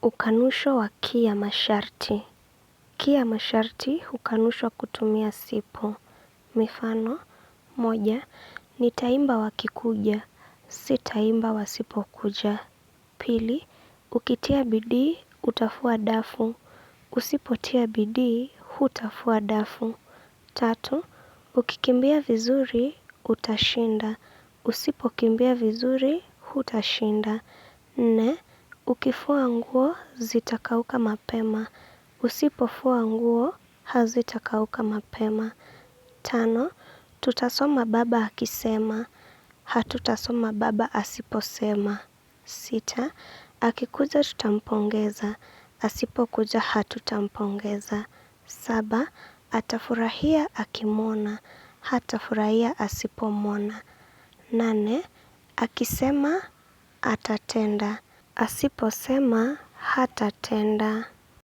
Ukanusho wa ki ya masharti. Ki ya masharti hukanushwa kutumia sipo. Mifano, moja, nitaimba wakikuja, sitaimba wasipokuja. Pili, ukitia bidii, utafua dafu. Usipotia bidii, hutafua dafu. Tatu, ukikimbia vizuri, utashinda. Usipokimbia vizuri, hutashinda. Nne, ukifua nguo, zitakauka mapema. Usipofua nguo, hazitakauka mapema. Tano, tutasoma baba akisema. Hatutasoma baba asiposema. Sita, akikuja tutampongeza. Asipokuja hatutampongeza. Saba, atafurahia akimwona. Hatafurahia asipomwona. Nane, akisema atatenda. Asiposema hatatenda.